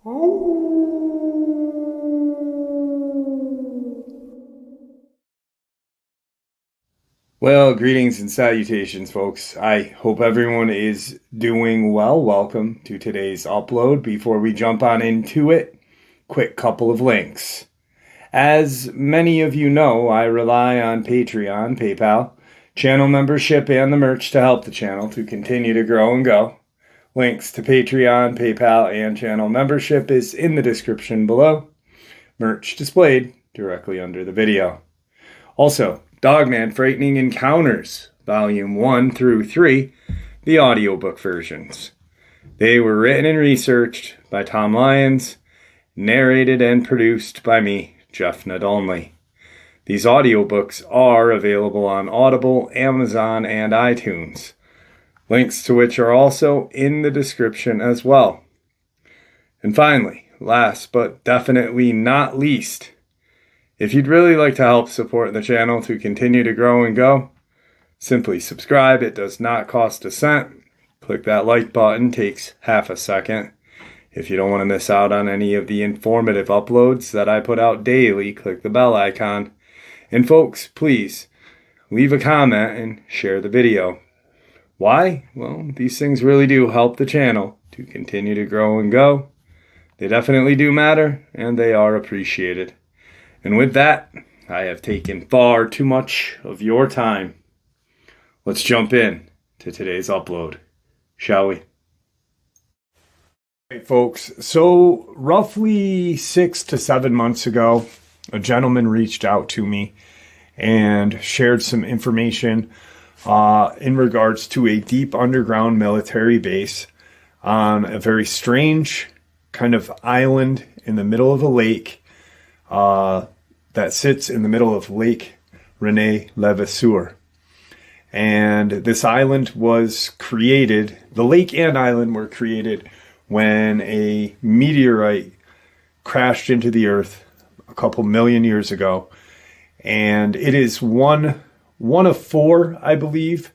Well, greetings and salutations, folks. I hope everyone is doing well. Welcome to today's upload. Before we jump on into it, quick couple of links. As many of you know, I rely on Patreon, PayPal, channel membership, and the merch to help the channel to continue to grow and go. Links to Patreon, PayPal, and channel membership is in the description below. Merch displayed directly under the video. Also, Dogman Frightening Encounters, Volume 1 through 3, the audiobook versions. They were written and researched by Tom Lyons, narrated and produced by me, Jeff Nadolny. These audiobooks are available on Audible, Amazon, and iTunes, links to which are also in the description as well. And finally, last but definitely not least, if you'd really like to help support the channel to continue to grow and go, simply subscribe. It does not cost a cent. Click that like button, takes half a second. If you don't want to miss out on any of the informative uploads that I put out daily, click the bell icon. And folks, please leave a comment and share the video. Why? Well, these things really do help the channel to continue to grow and go. They definitely do matter, and they are appreciated. And with that, I have taken far too much of your time. Let's jump in to today's upload, shall we? Hey folks, so roughly 6 to 7 months ago, a gentleman reached out to me and shared some information in regards to a deep underground military base on a very strange kind of island in the middle of a lake that sits in the middle of Lake René-Levasseur. And this island was created, the lake and island were created when a meteorite crashed into the earth a couple million years ago. And it is one of four, I believe,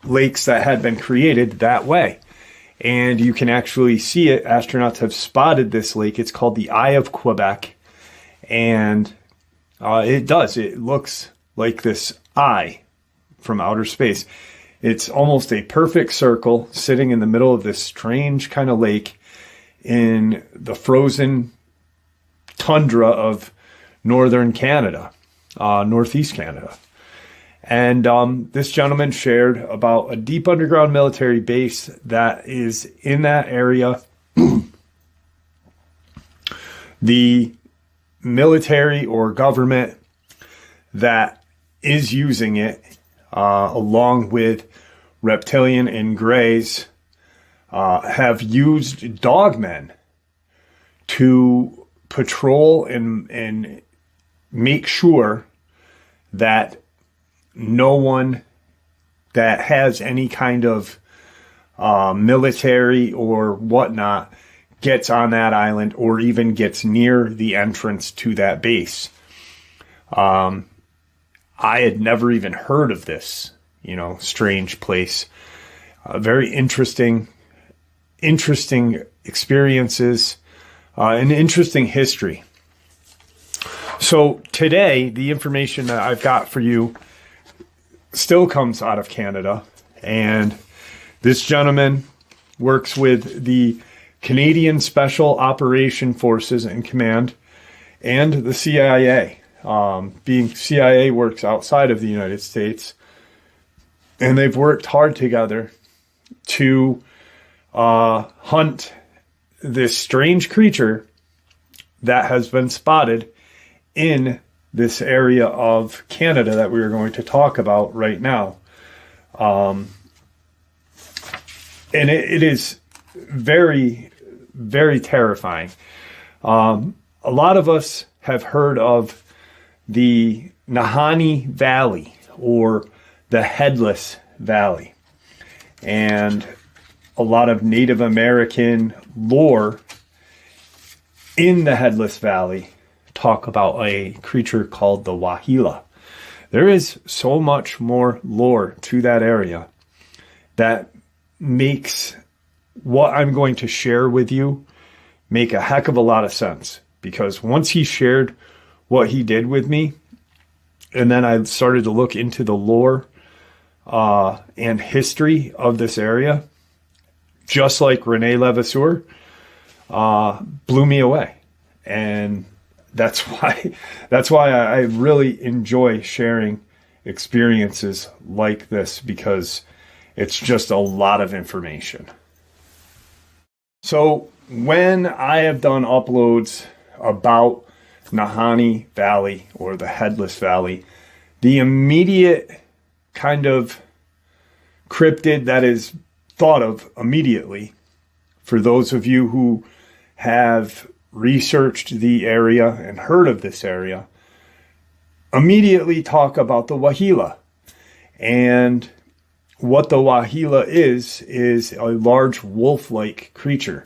lakes that had been created that way. And you can actually see it. Astronauts have spotted this lake. It's called the Eye of Quebec. And it looks like this eye from outer space. It's almost a perfect circle sitting in the middle of this strange kind of lake in the frozen tundra of northern Canada, northeast Canada. And this gentleman shared about a deep underground military base that is in that area. The military or government that is using it, along with reptilian and greys, have used dogmen to patrol and make sure that no one that has any kind of military or whatnot gets on that island or even gets near the entrance to that base. I had never even heard of this, strange place. Very interesting experiences, an interesting history. So today, the information that I've got for you still comes out of Canada, and this gentleman works with the Canadian Special Operation Forces and Command and the CIA. Being CIA works outside of the United States, and they've worked hard together to hunt this strange creature that has been spotted in this area of Canada that we are going to talk about right now. And it is very, very terrifying. A lot of us have heard of the Nahanni Valley or the Headless Valley. And a lot of Native American lore in the Headless Valley talk about a creature called the Wahila. There is so much more lore to that area that makes what I'm going to share with you make a heck of a lot of sense, because once he shared what he did with me, and then I started to look into the lore and history of this area, just like Rene Levasseur, blew me away. And that's why I really enjoy sharing experiences like this, because it's just a lot of information. So when I have done uploads about Nahanni Valley or the Headless Valley, the immediate kind of cryptid that is thought of immediately, for those of you who have researched the area and heard of this area, immediately talk about the Wahila. And what the Wahila is a large wolf-like creature.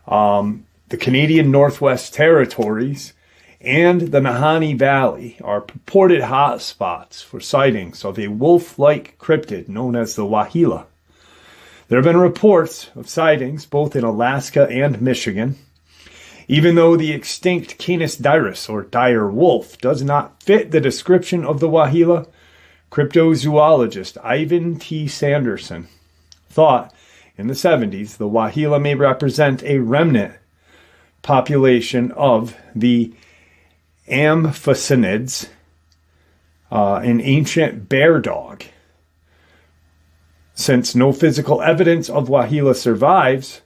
The Canadian Northwest Territories and the Nahanni Valley are purported hotspots for sightings of a wolf-like cryptid known as the Wahila. There have been reports of sightings both in Alaska and Michigan. Even though the extinct Canis dirus, or dire wolf, does not fit the description of the Wahila, cryptozoologist Ivan T. Sanderson thought in the 70s the Wahila may represent a remnant population of the amphicenids, an ancient bear dog. Since no physical evidence of Wahila survives,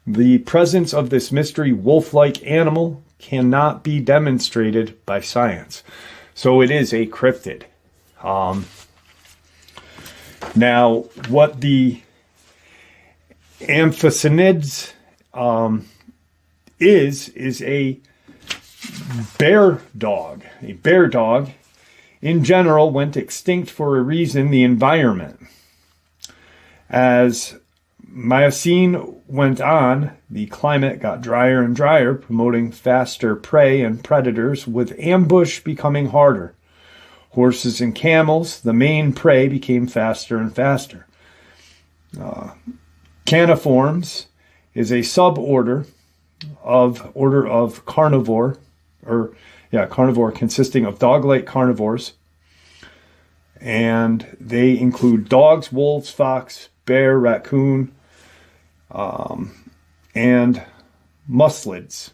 the presence of this mystery wolf-like animal cannot be demonstrated by science. So it is a cryptid. Now, what the amphicenids is a bear dog. A bear dog, in general, went extinct for a reason: the environment. As Miocene went on, the climate got drier and drier, promoting faster prey and predators, with ambush becoming harder. Horses and camels, the main prey, became faster and faster. Caniforms is a suborder of carnivore, carnivore consisting of dog-like carnivores, and they include dogs, wolves, fox, bear, raccoon, and mustelids.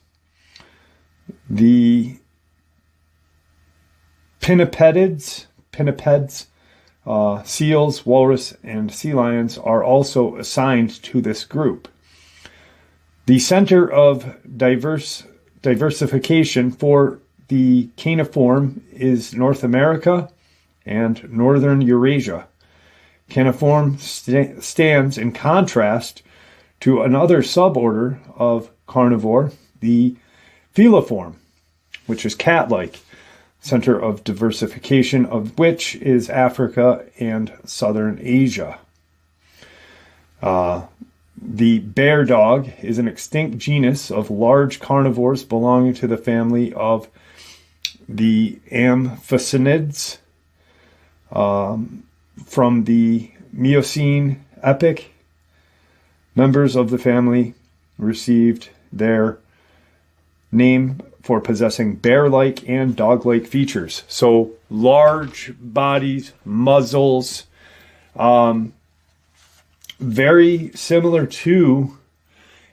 The pinnipeds, seals, walrus, and sea lions are also assigned to this group. The center of diversification for the caniform is North America and Northern Eurasia. Caniform stands in contrast to another suborder of carnivore, the feliform, which is cat-like, center of diversification of which is Africa and Southern Asia. The bear dog is an extinct genus of large carnivores belonging to the family of the amphicenids from the Miocene epoch. Members of the family received their name for possessing bear-like and dog-like features. So large bodies, muzzles, very similar to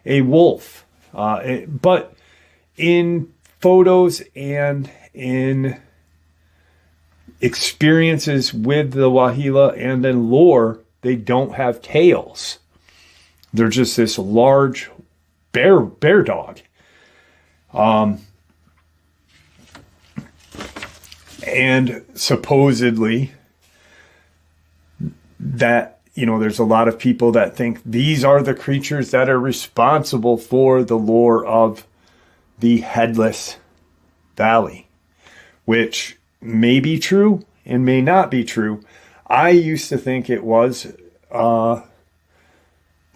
a wolf. But in photos and in experiences with the Wahila and in lore, they don't have tails. They're just this large bear dog. And supposedly that, there's a lot of people that think these are the creatures that are responsible for the lore of the Headless Valley, which may be true and may not be true. I used to think it was the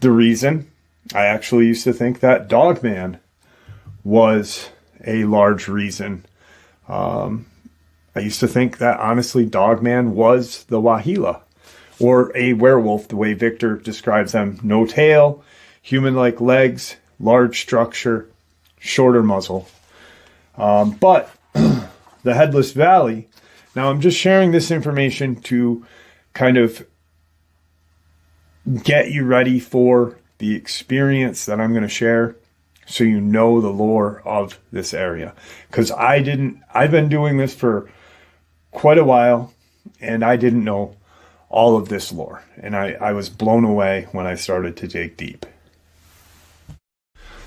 reason. I actually used to think that Dogman was a large reason. I used to think that, honestly, Dogman was the Wahila, or a werewolf, the way Victor describes them. No tail, human-like legs, large structure, shorter muzzle. But the Headless Valley, now I'm just sharing this information to kind of get you ready for the experience that I'm going to share, so you know the lore of this area. Because I've been doing this for quite a while, and I didn't know all of this lore. And I was blown away when I started to dig deep.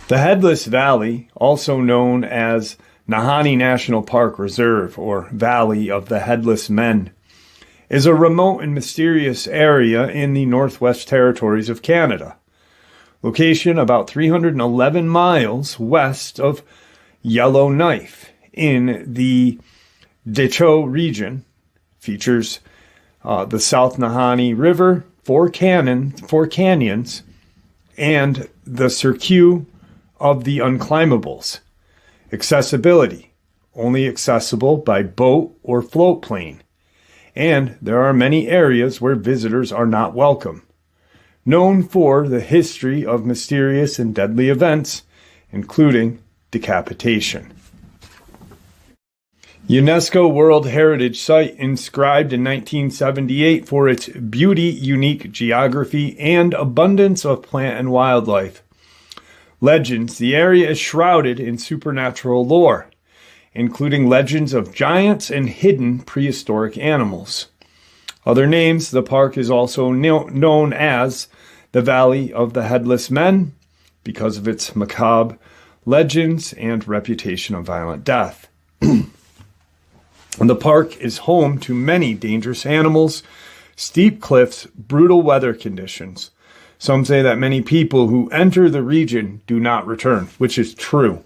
The Headless Valley, also known as Nahanni National Park Reserve, or Valley of the Headless Men, is a remote and mysterious area in the Northwest Territories of Canada. Location about 311 miles west of Yellowknife in the Detroit region. Features the South Nahanni River, four canyons, and the Circuit of the Unclimbables. Accessibility, only accessible by boat or float plane. And there are many areas where visitors are not welcome. Known for the history of mysterious and deadly events, including decapitation. UNESCO World Heritage Site, inscribed in 1978 for its beauty, unique geography, and abundance of plant and wildlife. Legends, the area is shrouded in supernatural lore, including legends of giants and hidden prehistoric animals. Other names, the park is also known as the Valley of the Headless Men because of its macabre legends and reputation of violent death. And the park is home to many dangerous animals, steep cliffs, brutal weather conditions. Some say that many people who enter the region do not return, which is true.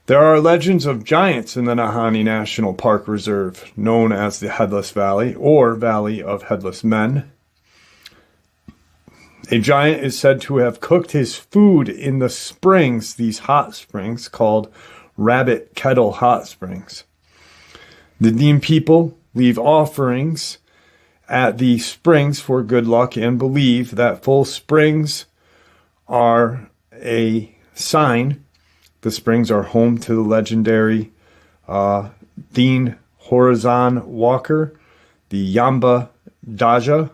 There are legends of giants in the Nahanni National Park Reserve, known as the Headless Valley or Valley of Headless Men. A giant is said to have cooked his food in the springs, these hot springs called Rabbit Kettle Hot Springs. The D.U.M.B people leave offerings at the springs for good luck and believe that full springs are a sign. The springs are home to the legendary Dean Horizon Walker, the Yamba Daja,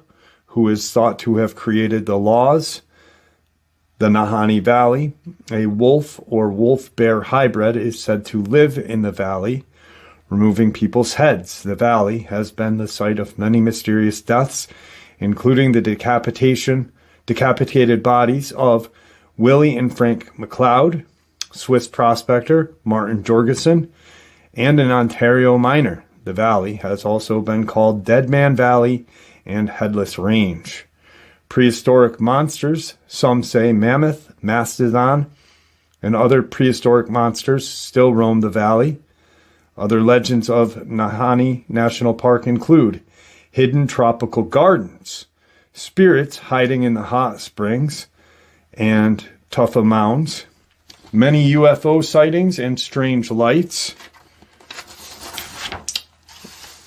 who is thought to have created the laws. The Nahanni Valley, a wolf or wolf-bear hybrid, is said to live in the valley, removing people's heads. The valley has been the site of many mysterious deaths, including the decapitated bodies of Willie and Frank McLeod, Swiss prospector Martin Jorgensen, and an Ontario miner. The valley has also been called Dead Man Valley and Headless Range. Prehistoric monsters, some say mammoth, mastodon, and other prehistoric monsters still roam the valley. Other legends of Nahanni National Park include hidden tropical gardens, spirits hiding in the hot springs, and tufa mounds, many UFO sightings and strange lights,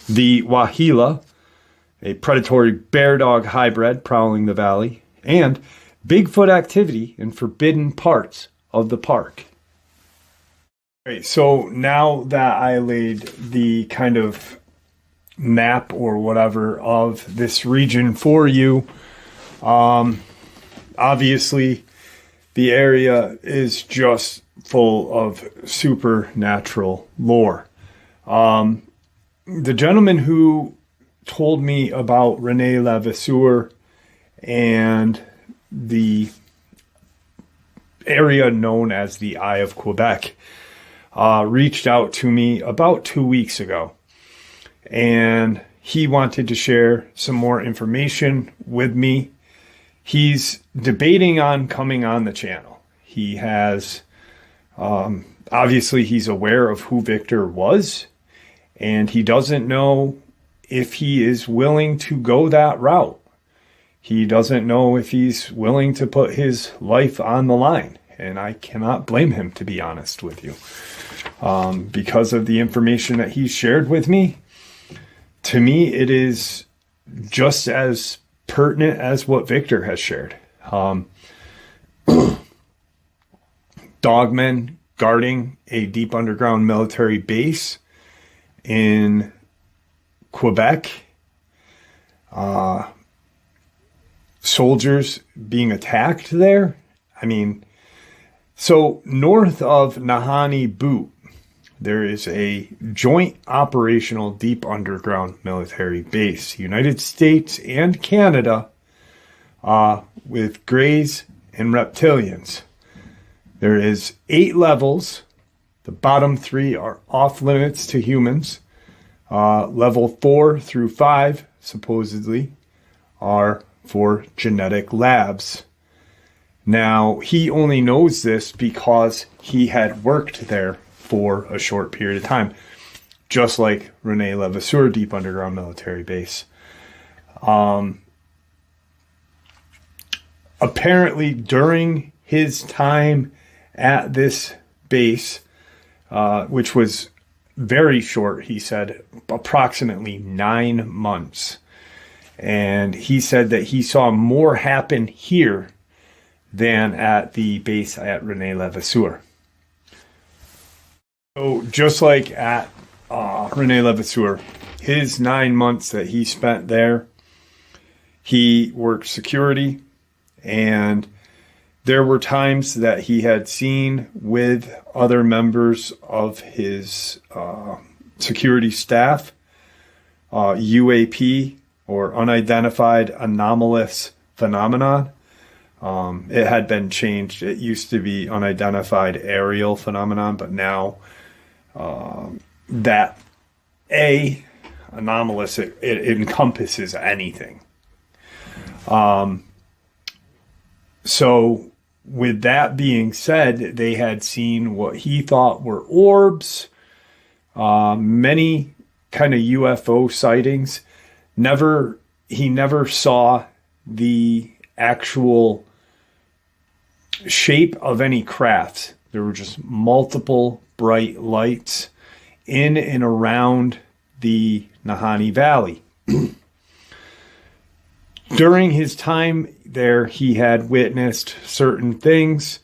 the Wahila, a predatory bear-dog hybrid prowling the valley, and Bigfoot activity in forbidden parts of the park. Okay, so now that I laid the kind of map or whatever of this region for you, obviously the area is just full of supernatural lore. The gentleman who told me about Rene Levasseur and the area known as the Eye of Quebec reached out to me about 2 weeks ago, and he wanted to share some more information with me. He's debating on coming on the channel. He has, obviously he's aware of who Victor was, and he doesn't know if he is willing to go that route. He doesn't know if he's willing to put his life on the line, and I cannot blame him, to be honest with you. Because of the information that he shared with me, to me it is just as pertinent as what Victor has shared. Dogman guarding a deep underground military base in Quebec. Soldiers being attacked there. I mean, so north of Nahanni Boot, there is a joint operational deep underground military base, United States and Canada, with Greys and Reptilians. There is 8 levels. The bottom 3 are off limits to humans. Level 4 through 5, supposedly, are for genetic labs. Now, he only knows this because he had worked there for a short period of time, just like Rene Levasseur Deep Underground Military Base. Apparently, during his time at this base, which was very short, he said, approximately 9 months. And he said that he saw more happen here than at the base at Rene Levasseur. So just like at Rene Levasseur, his 9 months that he spent there, he worked security, and there were times that he had seen with other members of his security staff, UAP, or unidentified anomalous phenomenon. It had been changed. It used to be unidentified aerial phenomenon, but now that anomalous, it encompasses anything. So with that being said, they had seen what he thought were orbs, many kind of UFO sightings. He never saw the actual shape of any craft. There were just multiple bright lights in and around the Nahanni Valley. During his time there, he had witnessed certain things.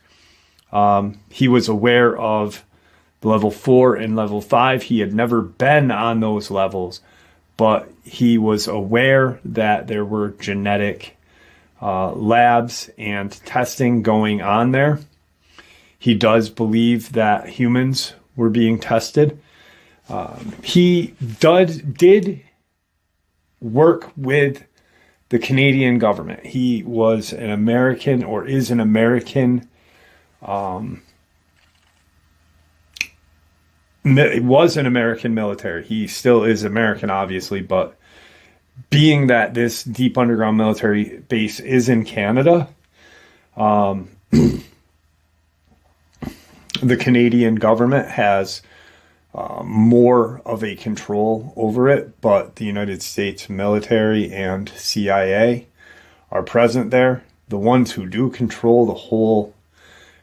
He was aware of level 4 and level 5. He had never been on those levels, but he was aware that there were genetic labs and testing going on there. He does believe that humans were being tested. He did work with the Canadian government. He was an American, or is an American. It was an American military. He still is American, obviously, but being that this deep underground military base is in Canada, the Canadian government has more of a control over it, but the United States military and CIA are present there. The ones who do control the whole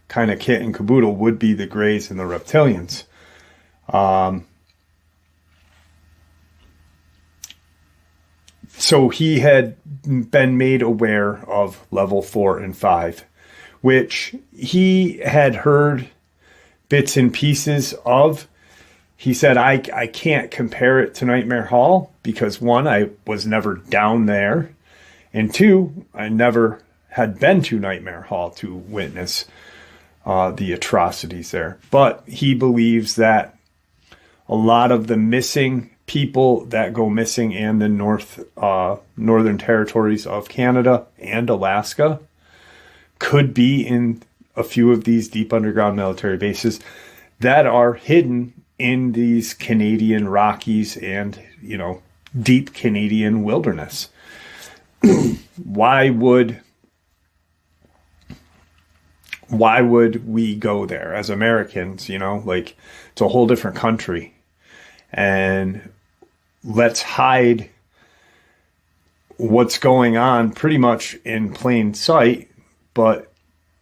kind of kit and caboodle would be the Greys and the Reptilians. So he had been made aware of level 4 and 5, which he had heard bits and pieces of. He said, I can't compare it to Nightmare Hall because 1, I was never down there, and 2, I never had been to Nightmare Hall to witness the atrocities there. But he believes that a lot of the missing people that go missing in the northern territories of Canada and Alaska could be in a few of these deep underground military bases that are hidden in these Canadian Rockies and, deep Canadian wilderness. Why would we go there as Americans? It's a whole different country, and let's hide what's going on pretty much in plain sight, but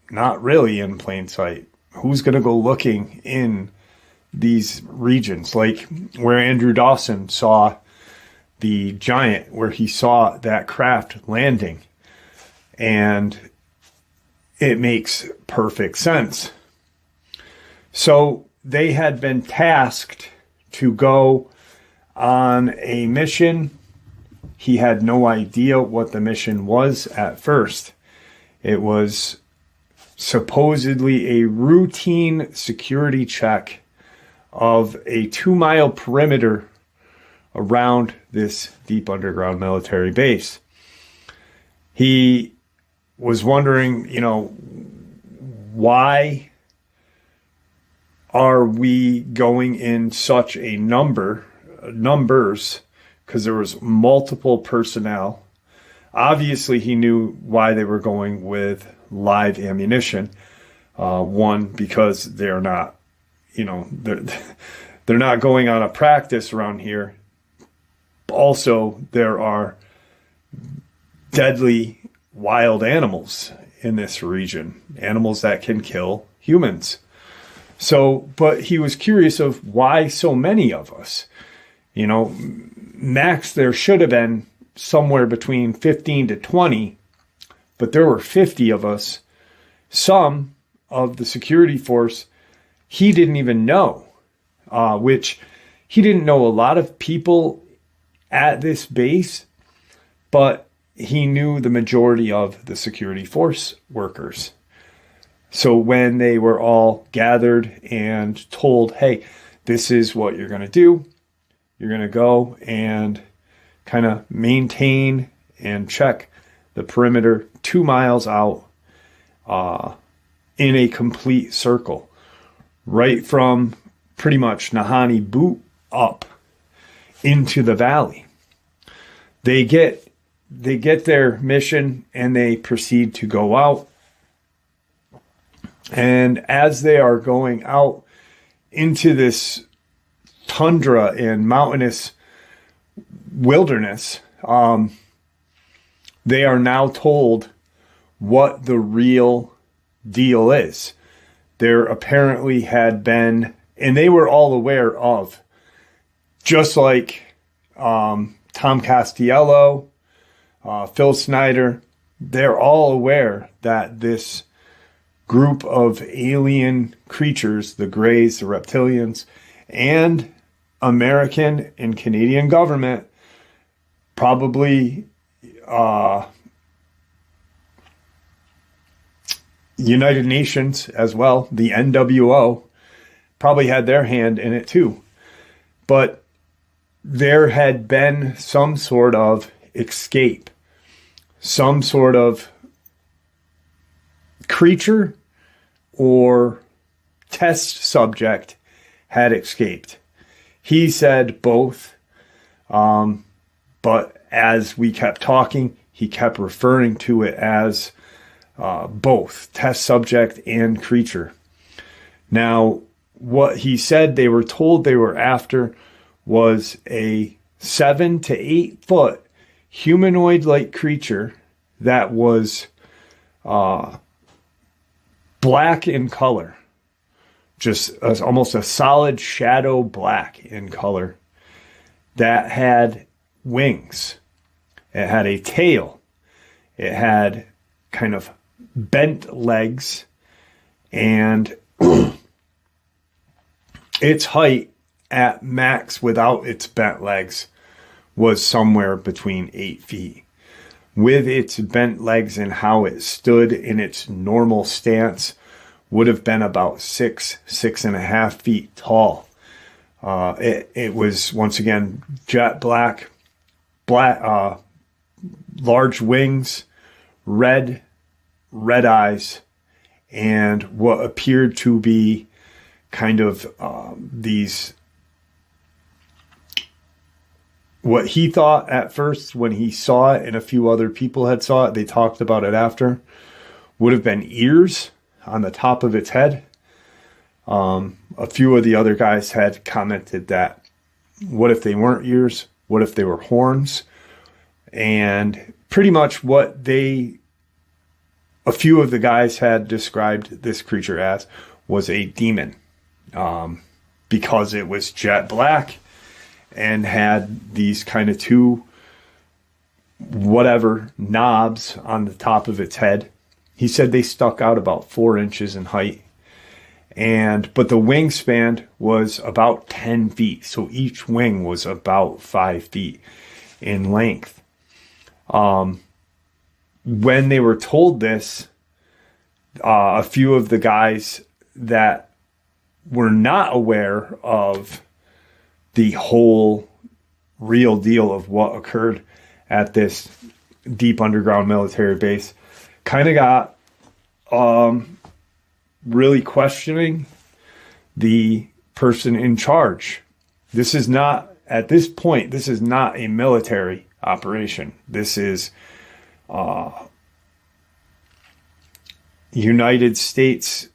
not really in plain sight. Who's going to go looking in these regions, like where Andrew Dawson saw the giant, where he saw that craft landing, and it makes perfect sense. So they had been tasked to go on a mission. He had no idea what the mission was at first. It was supposedly a routine security check of a 2-mile perimeter around this deep underground military base. He was wondering, why are we going in such a numbers? Because there was multiple personnel. Obviously, he knew why they were going with live ammunition. One, because they're not, they're not going on a practice around here. Also, there are deadly wild animals in this region, animals that can kill humans. So, but he was curious of why so many of us. Max, there should have been somewhere between 15 to 20, but there were 50 of us. Some of the security force he didn't even know, which he didn't know a lot of people at this base, but he knew the majority of the security force workers. So when they were all gathered and told, hey, this is what you're going to do, you're going to go and kind of maintain and check the perimeter 2 miles out in a complete circle, right from pretty much Nahanni Boot up into the valley. They get their mission and they proceed to go out. And as they are going out into this tundra and mountainous wilderness, they are now told what the real deal is. There apparently had been, and they were all aware of, just like Tom Castiello, Phil Snyder, they're all aware that this group of alien creatures, the Greys, the reptilians, and American and Canadian government, probably United Nations as well, the NWO, probably had their hand in it too. But there had been some sort of escape, some sort of creature or test subject had escaped. He said both, but as we kept talking, he kept referring to it as both test subject and creature. Now, what he said they were told they were after was a 7 to 8 foot humanoid-like creature that was black in color, just almost a solid shadow black in color, that had wings. It had a tail. It had kind of bent legs, and its height at max without its bent legs was somewhere between 8 feet. With its bent legs and how it stood in its normal stance, would have been about 6.5 feet tall. It was, once again, jet black, large wings, red eyes, and what appeared to be kind of these, what he thought at first when he saw it, and a few other people had saw it, they talked about it after, would have been ears on the top of its head. A few of the other guys had commented that, what if they weren't ears? What if they were horns? And pretty much what a few of the guys had described this creature as was a demon, because it was jet black and had these kind of two knobs on the top of its head, He said they stuck out about 4 inches in height. But the wingspan was about 10 feet. So each wing was about 5 feet in length. When they were told this, a few of the guys that were not aware of the whole real deal of what occurred at this deep underground military base kind of got really questioning the person in charge. This is not, at this point, this is not a military operation. This is United States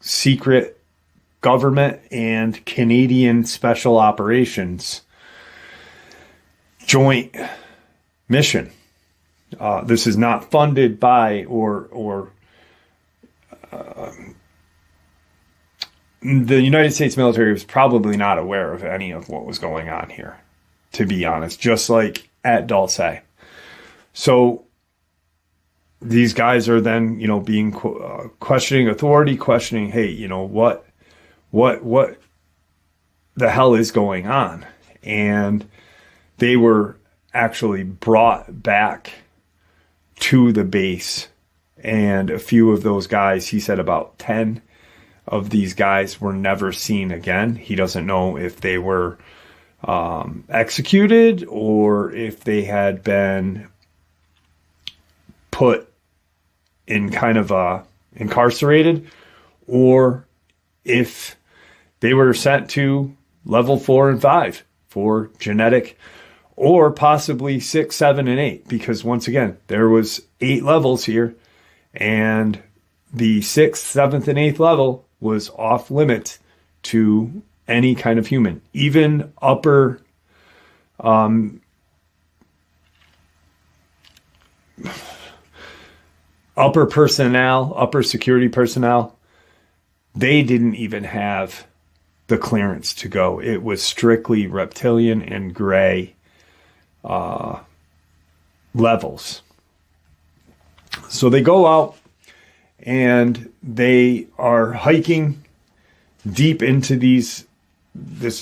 secret government and Canadian special operations joint mission. This is not funded by or the United States military was probably not aware of any of what was going on here, to be honest, just like at Dulce. So these guys are then, being questioning authority, questioning, hey, what the hell is going on? And they were actually brought back to the base. And a few of those guys, he said about 10 of these guys were never seen again. He doesn't know if they were executed or if they had been put in kind of incarcerated, or if they were sent to level 4 and 5 for genetic, or possibly 6, 7, and 8, because once again, there was 8 levels here, and the 6th, 7th, and 8th level was off limits to any kind of human, even upper personnel, upper security personnel. They didn't even have the clearance to go. It was strictly reptilian and gray levels. So they go out and they are hiking deep into this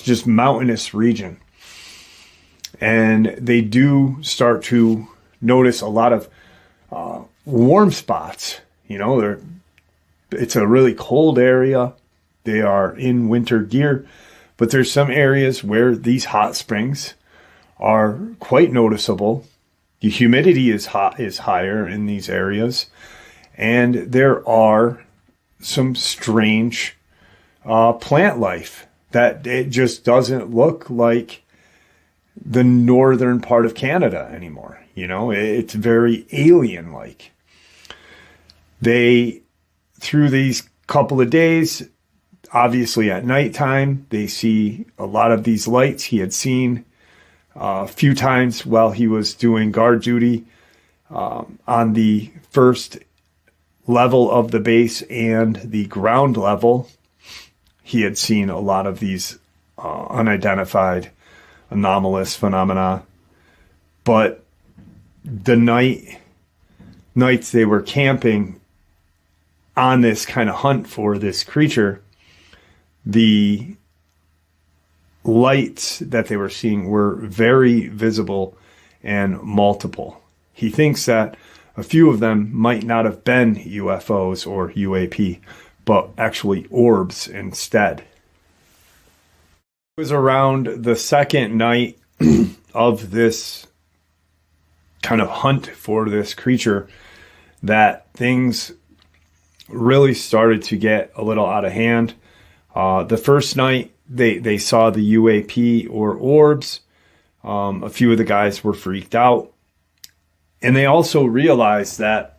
just mountainous region. And they do start to notice a lot of warm spots. It's a really cold area. They are in winter gear, but there's some areas where these hot springs are quite noticeable. The humidity is higher in these areas, and there are some strange plant life that it just doesn't look like the northern part of Canada anymore. It's very alien-like. Through these couple of days, obviously at nighttime, they see a lot of these lights he had seen a few times while he was doing guard duty on the first level of the base and the ground level. He had seen a lot of these unidentified anomalous phenomena. But the nights they were camping on this kind of hunt for this creature, the lights that they were seeing were very visible and multiple. He thinks that a few of them might not have been UFOs or UAP, but actually orbs instead. It was around the second night of this kind of hunt for this creature that things really started to get a little out of hand. The first night they saw the UAP or orbs. A few of the guys were freaked out. And they also realized that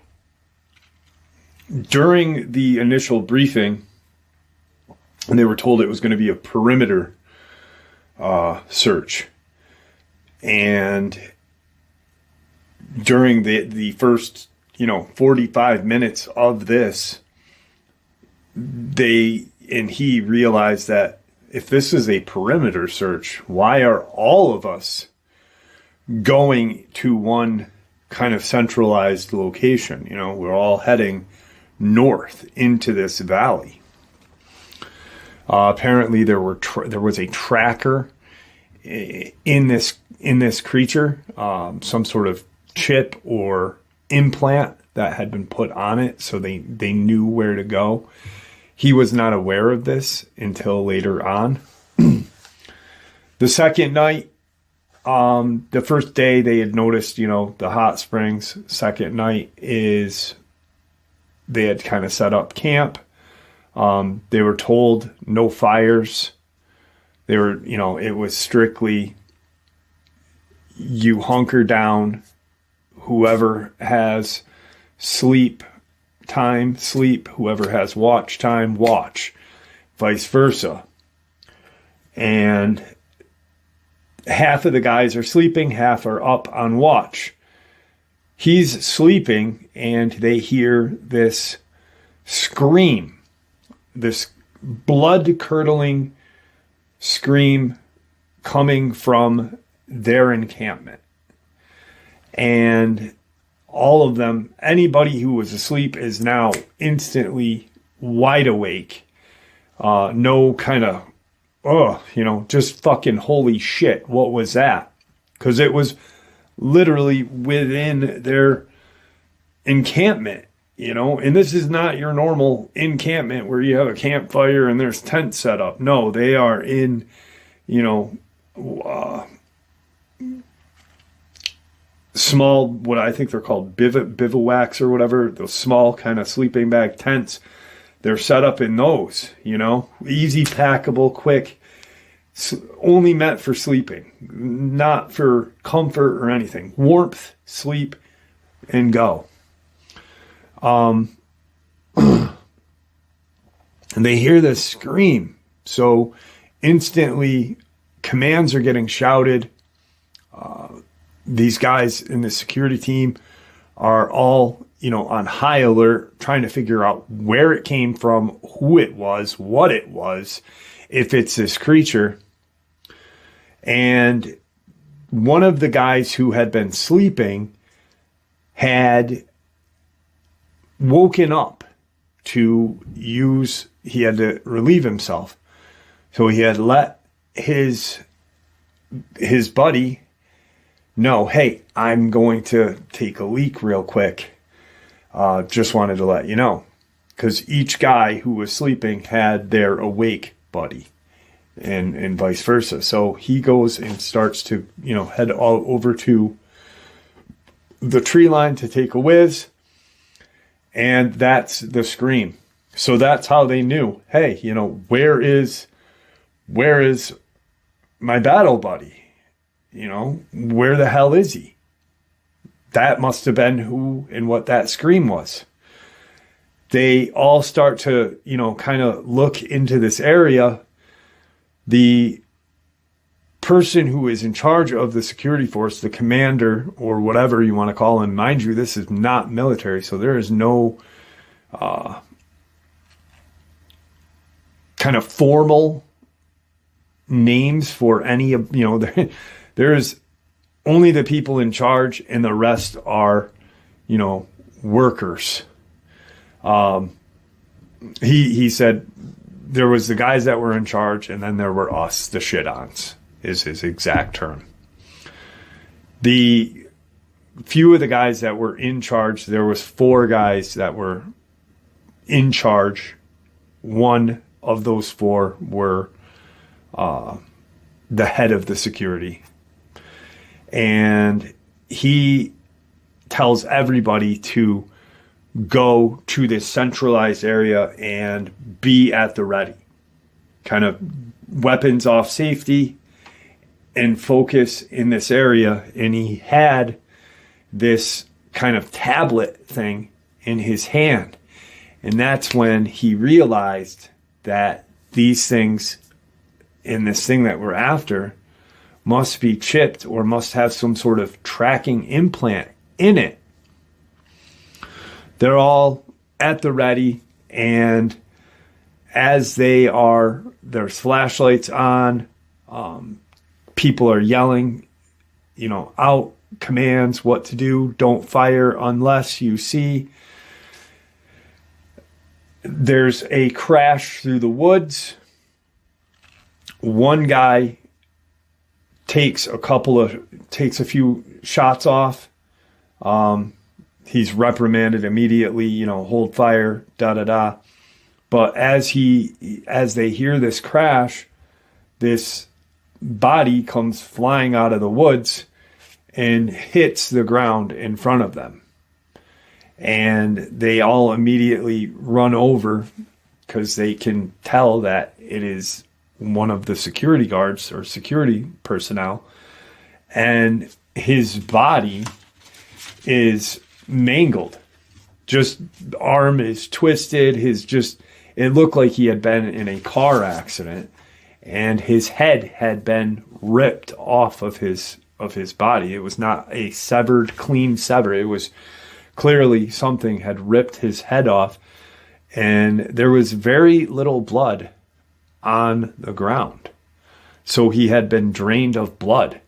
during the initial briefing, and they were told it was going to be a perimeter search. And during the first 45 minutes of this, he realized that if this is a perimeter search, why are all of us going to one kind of centralized location. You know, we're all heading north into this valley. Apparently there was a tracker in this creature, some sort of chip or implant that had been put on it, so they knew where to go. He was not aware of this until later on. The second night, the first day they had noticed, you know, the hot springs. Second night is they had kind of set up camp. They were told no fires. They were, you know, it was strictly you hunker down. Whoever has sleep time, sleep. Whoever has watch time, watch. Vice versa. And half of the guys are sleeping, half are up on watch. He's sleeping, and they hear this scream, this blood-curdling scream coming from their encampment. And all of them, anybody who was asleep is now instantly wide awake. No kind of, just fucking holy shit, what was that? Because it was literally within their encampment, you know, and this is not your normal encampment where you have a campfire and there's tents set up. No, they are in, small, what I think they're called bivouacs or whatever, those small kind of sleeping bag tents. They're set up in those, easy packable, quick, only meant for sleeping, not for comfort or anything. Warmth, sleep, and go. And they hear this scream. So instantly commands are getting shouted. These guys in the security team are all, on high alert, trying to figure out where it came from, who it was, what it was, if it's this creature. And one of the guys who had been sleeping had woken up he had to relieve himself. So he had let his buddy know, hey, I'm going to take a leak real quick. Just wanted to let you know. Because each guy who was sleeping had their awake buddy. And vice versa. So he goes and starts to, head all over to the tree line to take a whiz. And that's the scream. So that's how they knew, hey, where is my battle buddy? Where the hell is he? That must have been who and what that scream was. They all start to, kind of look into this area. The person who is in charge of the security force, the commander or whatever you want to call him, mind you, this is not military, so there is no kind of formal names for any of, there's only the people in charge and the rest are, workers. He said there was the guys that were in charge and then there were us, the shit-ons, is his exact term. The few of the guys that were in charge, there was 4 guys that were in charge. One of those 4 were the head of the security. And he tells everybody to go to this centralized area and be at the ready. Kind of weapons off safety and focus in this area. And he had this kind of tablet thing in his hand. And that's when he realized that these things in this thing that we're after must be chipped or must have some sort of tracking implant in it. They're all at the ready, and as they are, there's flashlights on. People are yelling, out commands what to do. Don't fire unless you see there's a crash through the woods. One guy takes a few shots off. He's reprimanded immediately, hold fire, da-da-da. But as they hear this crash, this body comes flying out of the woods and hits the ground in front of them. And they all immediately run over because they can tell that it is one of the security guards or security personnel. And his body is mangled. Just the arm is twisted. It looked like he had been in a car accident, and his head had been ripped off of his body. It was not a clean sever. It was clearly something had ripped his head off, and there was very little blood on the ground. So he had been drained of blood.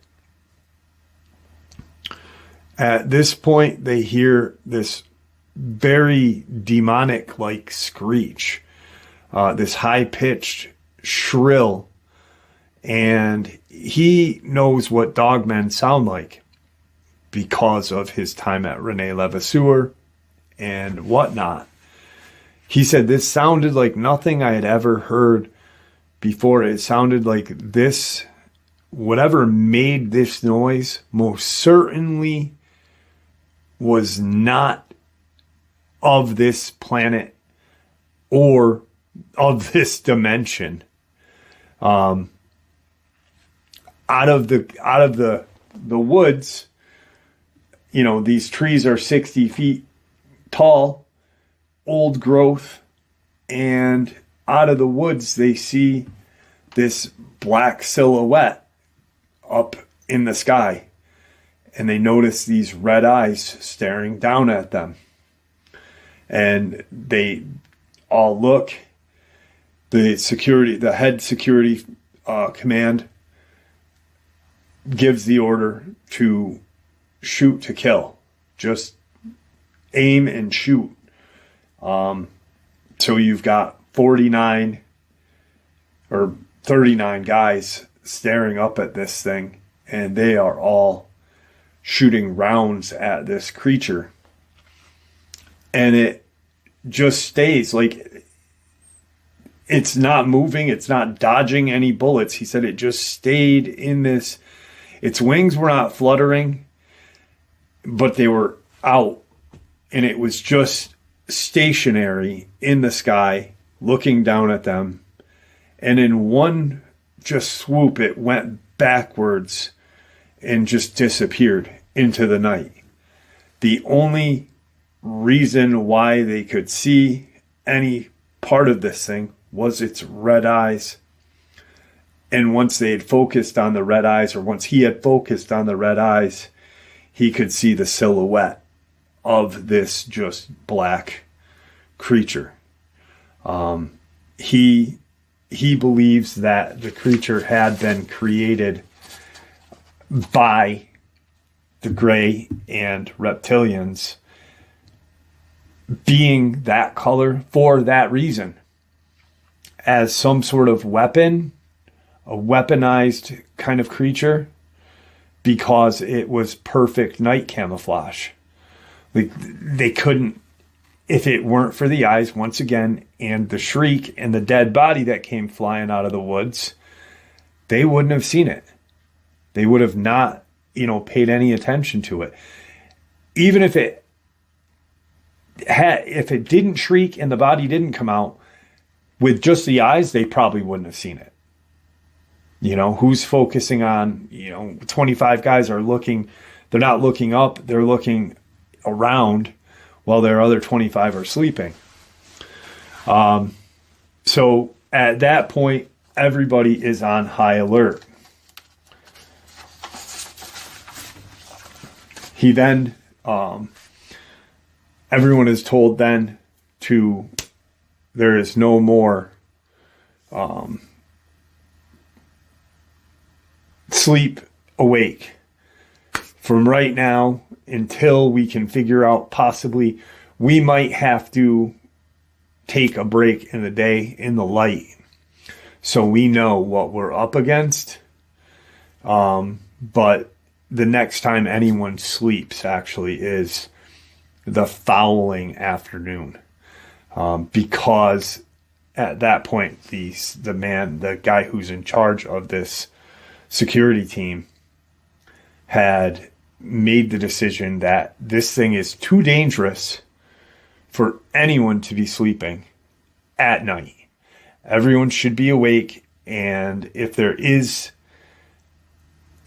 At this point, they hear this very demonic-like screech, this high-pitched shrill, and he knows what dogmen sound like because of his time at Rene Levasseur and whatnot. He said this sounded like nothing I had ever heard before. It sounded like this, whatever made this noise most certainly was not of this planet or of this dimension. Out of the woods, these trees are 60 feet tall, old growth, and out of the woods they see this black silhouette up in the sky, and they notice these red eyes staring down at them. And they all look. The head security command gives the order to shoot to kill. Just aim and shoot. So you've got 49 or 39 guys staring up at this thing, and they are all shooting rounds at this creature. And it just stays like it's not moving, it's not dodging any bullets. He said it just stayed in this. Its wings were not fluttering, but they were out, and it was just stationary in the sky, looking down at them. And in one just swoop, it went backwards and just disappeared into the night. The only reason why they could see any part of this thing was its red eyes. And once they had focused on the red eyes, or once he had focused on the red eyes, he could see the silhouette of this just black creature. He believes that the creature had been created by the gray and reptilians, being that color for that reason, as some sort of weapon, a weaponized kind of creature, because it was perfect night camouflage. Like, they couldn't, if it weren't for the eyes, once again, and the shriek and the dead body that came flying out of the woods, they wouldn't have seen it. They would have not, paid any attention to it. Even if it didn't shriek and the body didn't come out, with just the eyes, they probably wouldn't have seen it. Who's focusing on, 25 guys are looking, they're not looking up, they're looking around while their other 25 are sleeping. So at that point, everybody is on high alert. He then, everyone is told then there is no more sleep awake from right now until we can figure out, possibly we might have to take a break in the day in the light so we know what we're up against. But the next time anyone sleeps actually is the following afternoon, because at that point the guy who's in charge of this security team had made the decision that this thing is too dangerous for anyone to be sleeping at night. Everyone should be awake, and if there is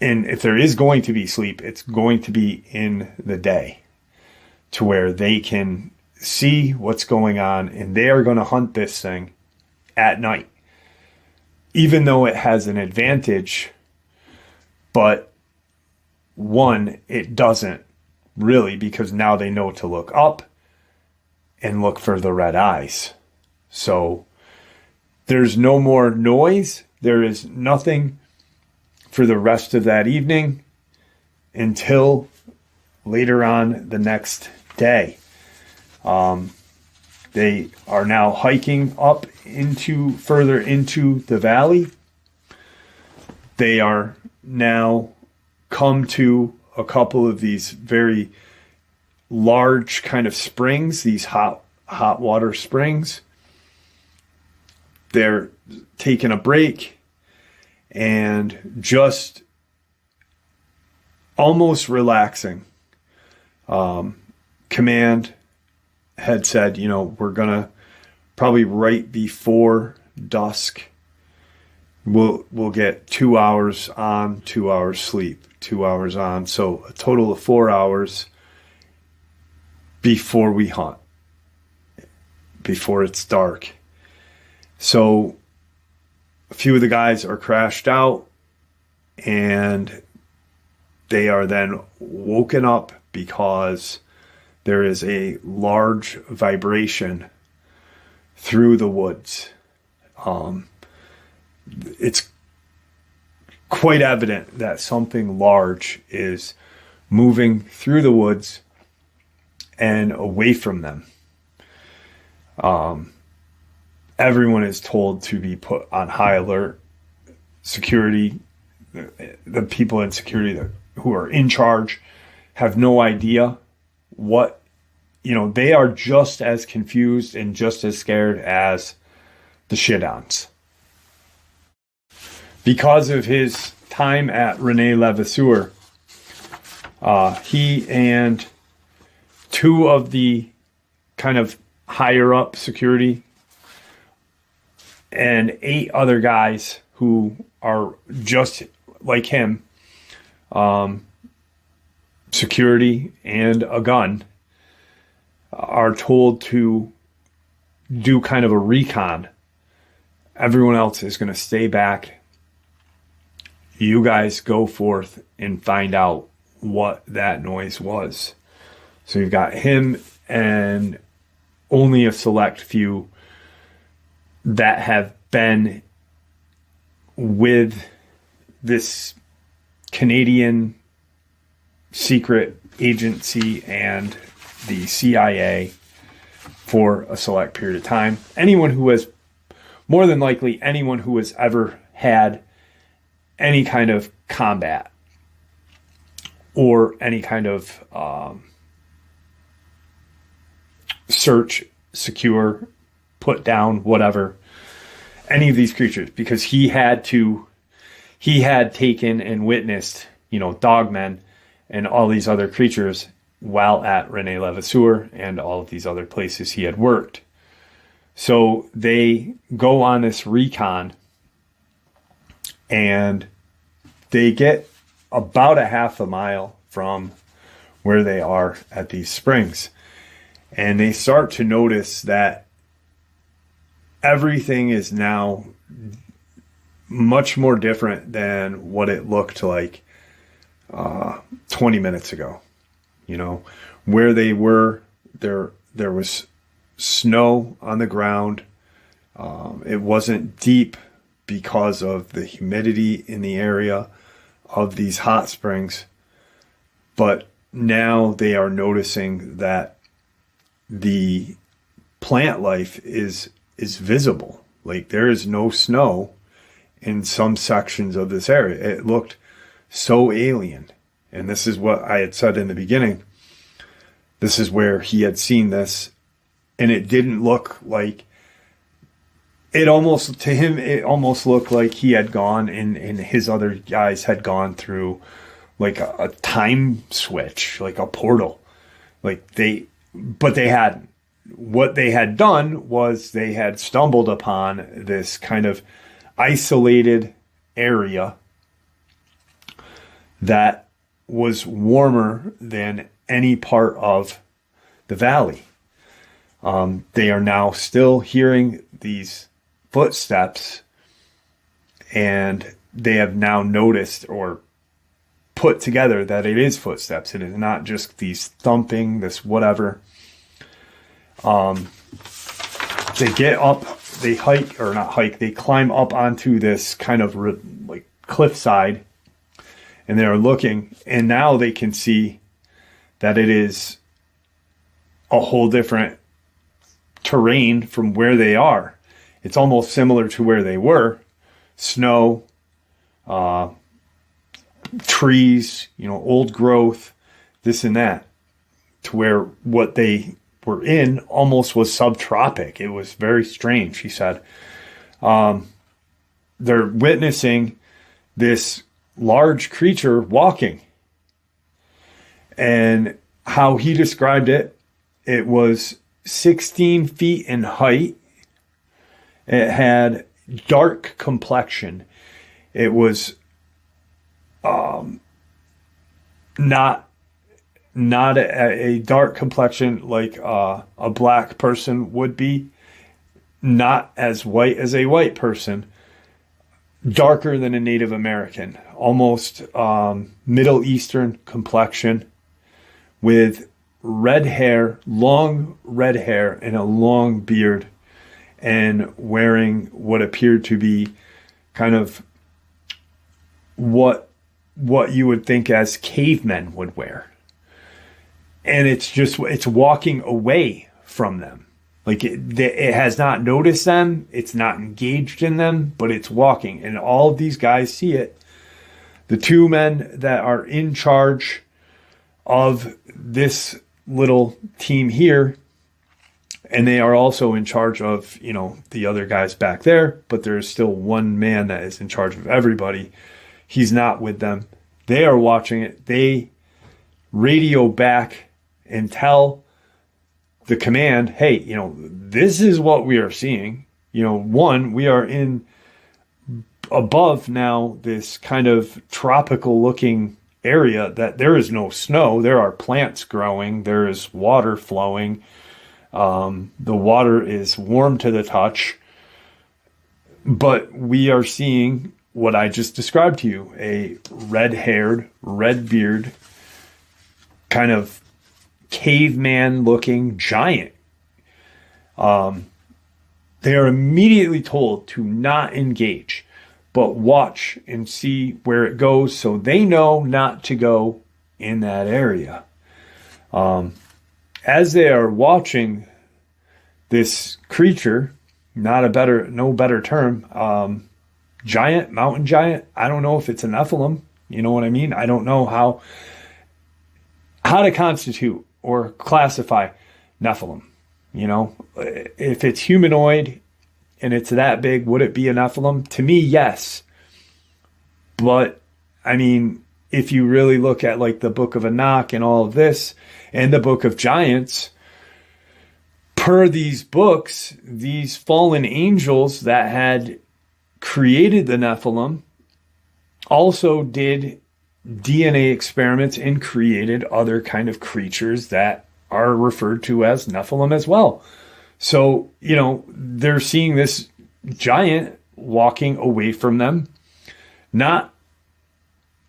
going to be sleep, it's going to be in the day, to where they can see what's going on, and they are going to hunt this thing at night, even though it has an advantage. But one, it doesn't really, because now they know to look up and look for the red eyes. So there's no more noise. There is nothing for the rest of that evening until later on the next day. They are now hiking up further into the valley. They are now come to a couple of these very large kind of springs, these hot water springs. They're taking a break and just almost relaxing. Command had said, we're gonna probably right before dusk, we'll get 2 hours on, 2 hours sleep, 2 hours on. So a total of 4 hours before we hunt, before it's dark. So a few of the guys are crashed out, and they are then woken up because there is a large vibration through the woods. It's quite evident that something large is moving through the woods and away from them. Everyone is told to be put on high alert. Security, the people in security who are in charge, have no idea what, they are just as confused and just as scared as the shit-ons. Because of his time at Rene Levasseur, he and two of the kind of higher up security and 8 other guys who are just like him, security and a gun, are told to do kind of a recon. Everyone else is going to stay back. You guys go forth and find out what that noise was. So you've got him and only a select few that have been with this Canadian secret agency and the CIA for a select period of time. More than likely anyone who has ever had any kind of combat or any kind of search, secure, put down, whatever, any of these creatures, because he had taken and witnessed, Dogman and all these other creatures while at Rene Levasseur and all of these other places he had worked. So they go on this recon, and they get about a half a mile from where they are at these springs. And they start to notice that everything is now much more different than what it looked like 20 minutes ago. Where they were, there was snow on the ground. It wasn't deep because of the humidity in the area of these hot springs, But now they are noticing that the plant life is visible. Like, there is no snow in some sections of this area. It looked so alien. And this is what I had said in the beginning. This is where he had seen this, and it didn't look like it. Almost to him, it almost looked like he had gone and his other guys had gone through like a time switch, like a portal. But they hadn't. What they had done was they had stumbled upon this kind of isolated area that was warmer than any part of the valley. They are now still hearing these footsteps, and they have now noticed or put together that it is footsteps. It is not just these thumping, this whatever. They get up, they climb up onto this kind of like cliffside, and they are looking, and now they can see that it is a whole different terrain from where they are. It's almost similar to where they were. Snow, trees, old growth, this and that, to where what they were in almost was subtropic. It was very strange, he said. They're witnessing this large creature walking. And how he described it, it was 16 feet in height. It had dark complexion. It was not a dark complexion like a black person would be, not as white as a white person, darker than a Native American, almost Middle Eastern complexion, with red hair, long red hair, and a long beard, and wearing what appeared to be kind of what you would think as cavemen would wear. And it's walking away from them. Like it has not noticed them. It's not engaged in them, but it's walking. And all of these guys see it. The two men that are in charge of this little team here, and they are also in charge of, the other guys back there, but there is still one man that is in charge of everybody. He's not with them. They are watching it. They radio back and tell the command, hey, this is what we are seeing. One, we are in above now this kind of tropical looking area that there is no snow. There are plants growing. There is water flowing. The water is warm to the touch. But we are seeing what I just described to you, a red-haired, red-beard, kind of caveman-looking giant. They are immediately told to not engage, but watch and see where it goes, so they know not to go in that area. As they are watching this creature, no better term, giant, mountain giant. I don't know if it's a Nephilim. You know what I mean? I don't know how to constitute or classify Nephilim. If it's humanoid and it's that big, would it be a Nephilim? To me, yes. But I mean, if you really look at like the Book of Enoch and all of this, and the Book of Giants, per these books, these fallen angels that had created the Nephilim also did DNA experiments and created other kind of creatures that are referred to as Nephilim as well. So, they're seeing this giant walking away from them, not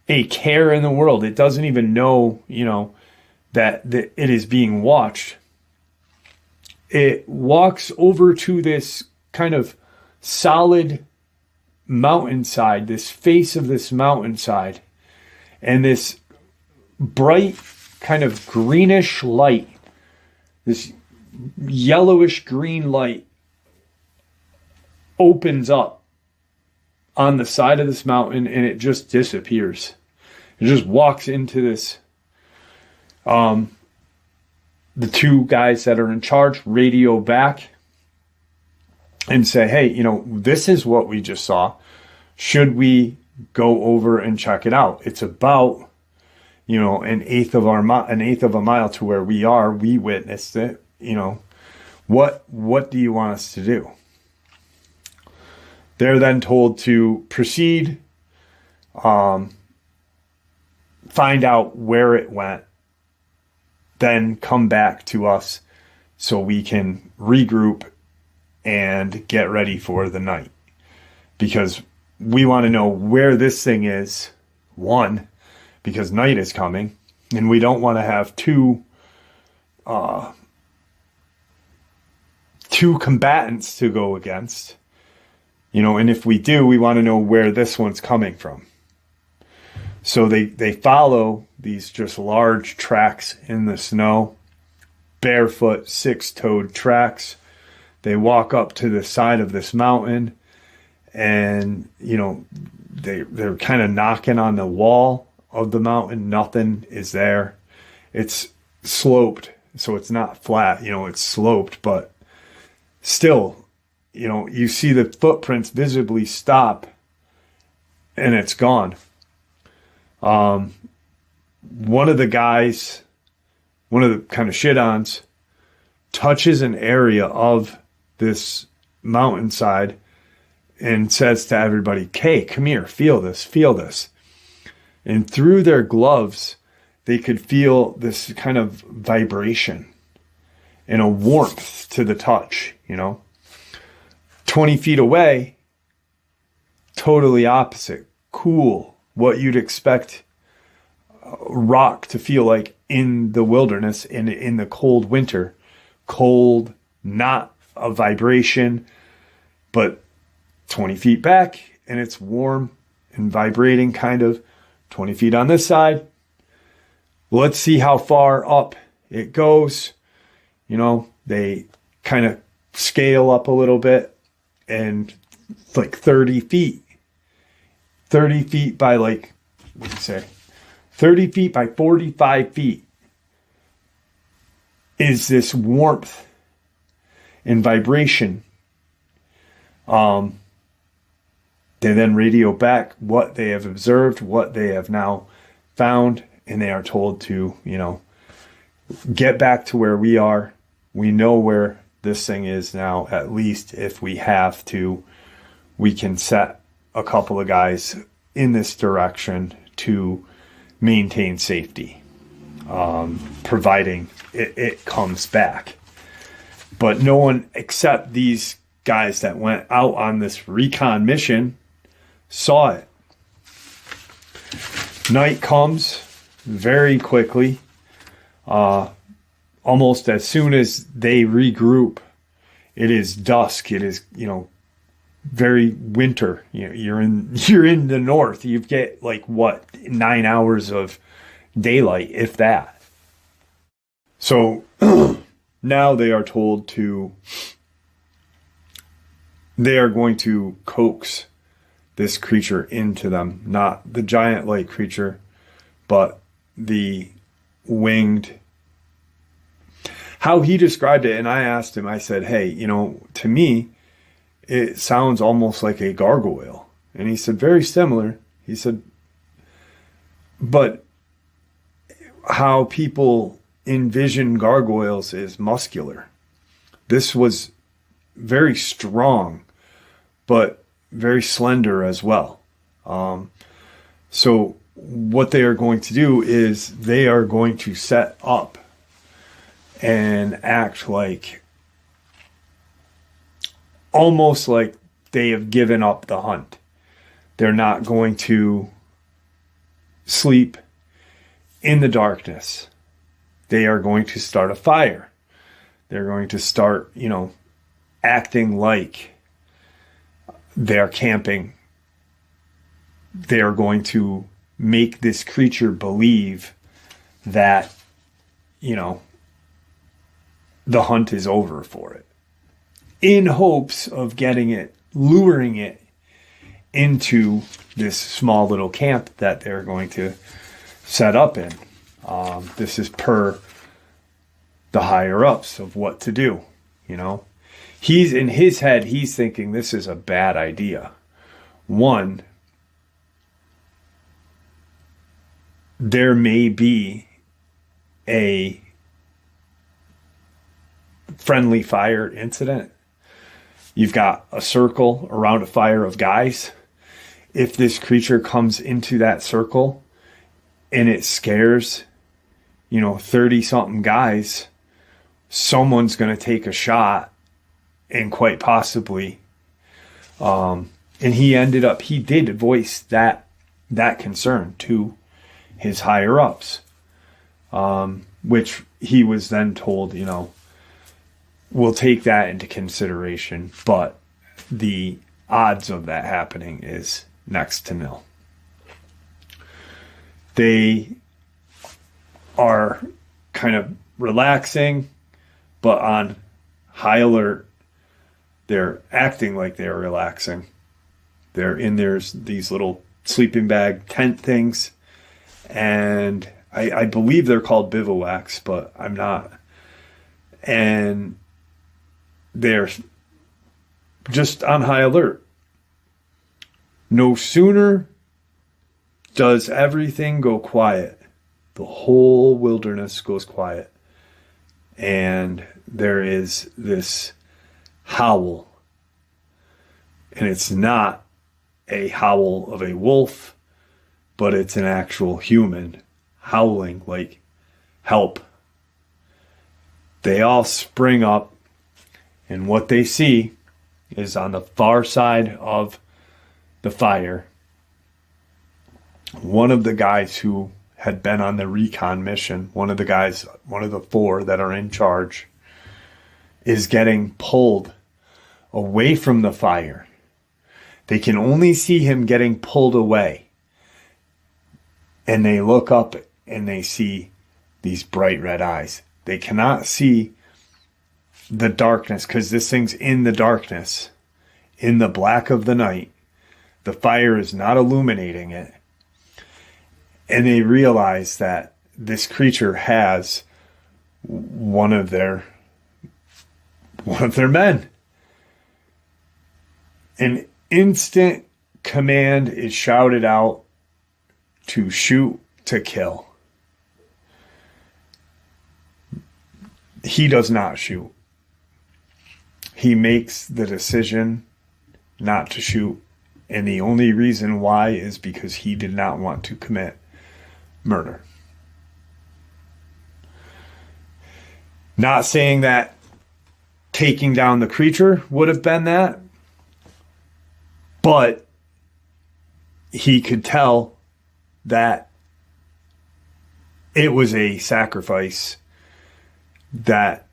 a care in the world. It doesn't even know, that it is being watched. It walks over to this kind of solid mountainside, this face of this mountainside, and this bright kind of greenish light, this yellowish green light opens up on the side of this mountain, and it just disappears. It just walks into this. The two guys that are in charge radio back and say, hey, you know, this is what we just saw. Should we go over and check it out? It's about, you know, an eighth of a mile to where we are. We witnessed it. You know, what do you want us to do? They're then told to proceed, find out where it went, then come back to us so we can regroup and get ready for the night. Because we want to know where this thing is, one, because night is coming, and we don't want to have two combatants to go against. You know, and if we do, we want to know where this one's coming from. So they follow these just large tracks in the snow, barefoot, six-toed tracks. They walk up to the side of this mountain, and, you know, they're kind of knocking on the wall of the mountain. Nothing is there. It's sloped, so it's not flat. You know, it's sloped, but still, you know, you see the footprints visibly stop, and it's gone. One of the guys, one of the kind of shit-ons, touches an area of this mountainside and says to everybody, "Hey, come here, feel this, feel this." And through their gloves, they could feel this kind of vibration and a warmth to the touch, you know. 20 feet away, totally opposite. Cool. What you'd expect rock to feel like in the wilderness, in the cold winter. Cold, not a vibration, but 20 feet back, and it's warm and vibrating, kind of. 20 feet on this side. Let's see how far up it goes. You know, they kind of scale up a little bit, and like 30 feet. 30 feet by like, what do you say? 30 feet by 45 feet is this warmth and vibration. They then radio back what they have observed, what they have now found, and they are told to, you know, get back to where we are. We know where this thing is now. At least if we have to, we can set a couple of guys in this direction to maintain safety, providing it comes back. But no one except these guys that went out on this recon mission saw it. Night comes very quickly. Almost as soon as they regroup, it is dusk. It is, you know, very winter. You know, you're in the north. You get like what, 9 hours of daylight, if that. So now they are told they are going to coax this creature into them. Not the giant light creature, but the winged. How he described it, and I asked him, I said, hey, you know, to me, it sounds almost like a gargoyle. And he said, very similar. He said, but how people envision gargoyles is muscular. This was very strong, but very slender as well. So what they are going to do is they are going to set up and act like, almost like they have given up the hunt. They're not going to sleep in the darkness. They are going to start a fire. They're going to start, you know, acting like they're camping. They are going to make this creature believe that, the hunt is over for it, in hopes of luring it into this small little camp that they're going to set up in. This is per the higher ups of what to do. He's in his head, he's thinking this is a bad idea. One, there may be a friendly fire incident. You've got a circle around a fire of guys. If this creature comes into that circle and it scares, 30 something guys, someone's going to take a shot, and quite possibly, and he did voice that concern to his higher ups, which he was then told, we'll take that into consideration, but the odds of that happening is next to nil. They are kind of relaxing, but on high alert. They're acting like they're relaxing. They're in these little sleeping bag tent things, and I believe they're called bivouacs, but I'm not. And they're just on high alert. No sooner does everything go quiet, the whole wilderness goes quiet, and there is this howl. And it's not a howl of a wolf, but it's an actual human howling like, help. They all spring up, and what they see is on the far side of the fire, one of the guys who had been on the recon mission, one of the 4 that are in charge, is getting pulled away from the fire. They can only see him getting pulled away. And they look up and they see these bright red eyes. They cannot see the darkness because this thing's in the darkness, in the black of the night. The fire is not illuminating it. And they realize that this creature has one of their men. An instant command is shouted out to shoot to kill. He does not shoot. He makes the decision not to shoot, and the only reason why is because he did not want to commit murder. Not saying that taking down the creature would have been that, but he could tell that it was a sacrifice that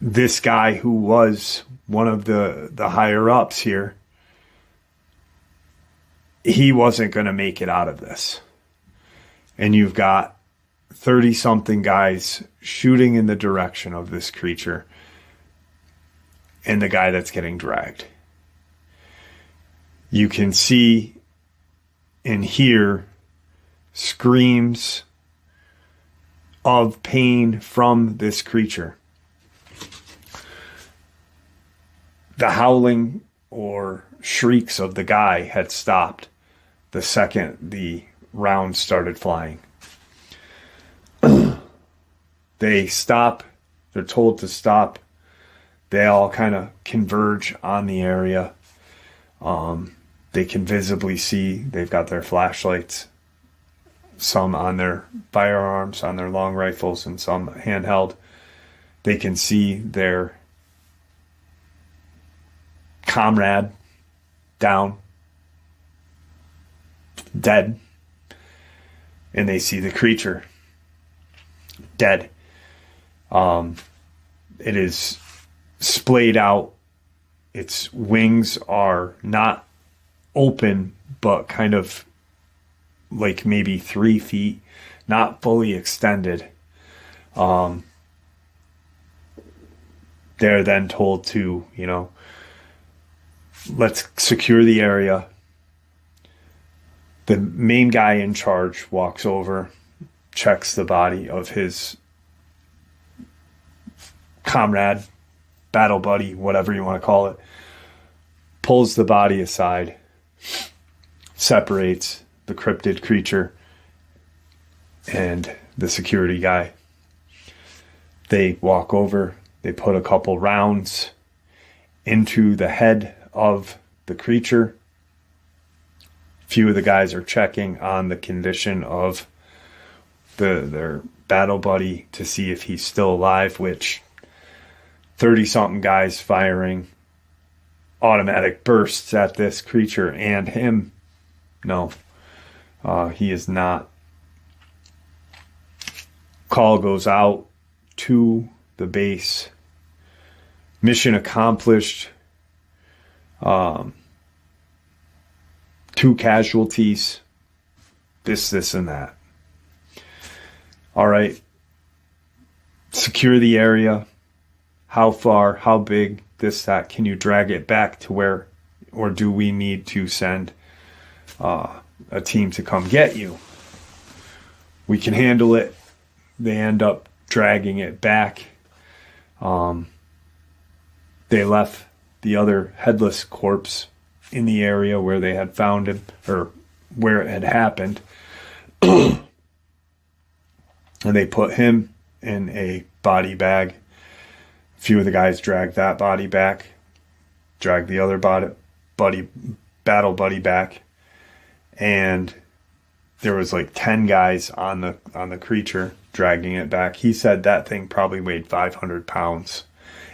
this guy who was one of the higher ups here, he wasn't going to make it out of this. And you've got 30 something guys shooting in the direction of this creature and the guy that's getting dragged. You can see and hear screams of pain from this creature. The howling or shrieks of the guy had stopped the second the rounds started flying. They stop. They're told to stop. They all kind of converge on the area. They can visibly see. They've got their flashlights, some on their firearms, on their long rifles, and some handheld. They can see their comrade down, dead. And they see the creature dead. It is splayed out. Its wings are not open, but kind of like maybe 3 feet, not fully extended. They're then told to, let's secure the area. The main guy in charge walks over, checks the body of his comrade, battle buddy, whatever you want to call it, pulls the body aside, separates the cryptid creature and the security guy. They walk over, they put a couple rounds into the head of the creature. Few of the guys are checking on the condition of their battle buddy to see if he's still alive, which 30-something guys firing automatic bursts at this creature and him. No, he is not. Call goes out to the base. Mission accomplished. 2 casualties. This, and that. All right. Secure the area. How far? How big? This, that. Can you drag it back to where? Or do we need to send a team to come get you? We can handle it. They end up dragging it back. They left the other Headless corpse in the area where they had found him, or where it had happened. And they put him in a body bag. A few of the guys dragged that body back, dragged the other battle buddy back, and there was like 10 guys on the creature dragging it back. He said that thing probably weighed 500 pounds.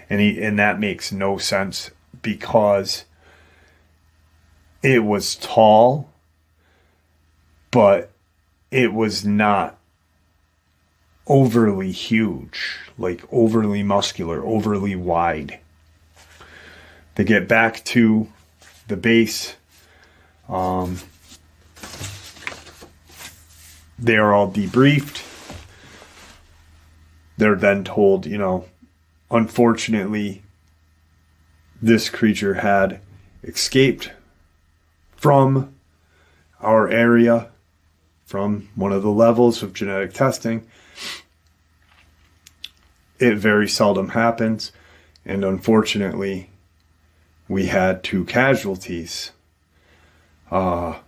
And that makes no sense because it was tall, but it was not overly huge, like overly muscular, overly wide. They get back to the base. They are all debriefed. They're then told, unfortunately, this creature had escaped from our area, from one of the levels of genetic testing. It very seldom happens, and unfortunately, we had 2 casualties. That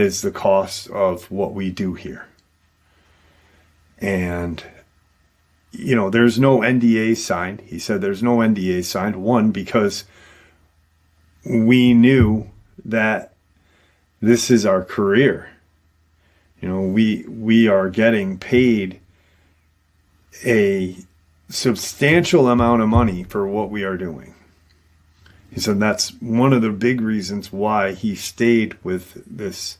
is the cost of what we do here. And there's no NDA signed. He said there's no NDA signed. One, because we knew that this is our career. We are getting paid a substantial amount of money for what we are doing. He said that's one of the big reasons why he stayed with this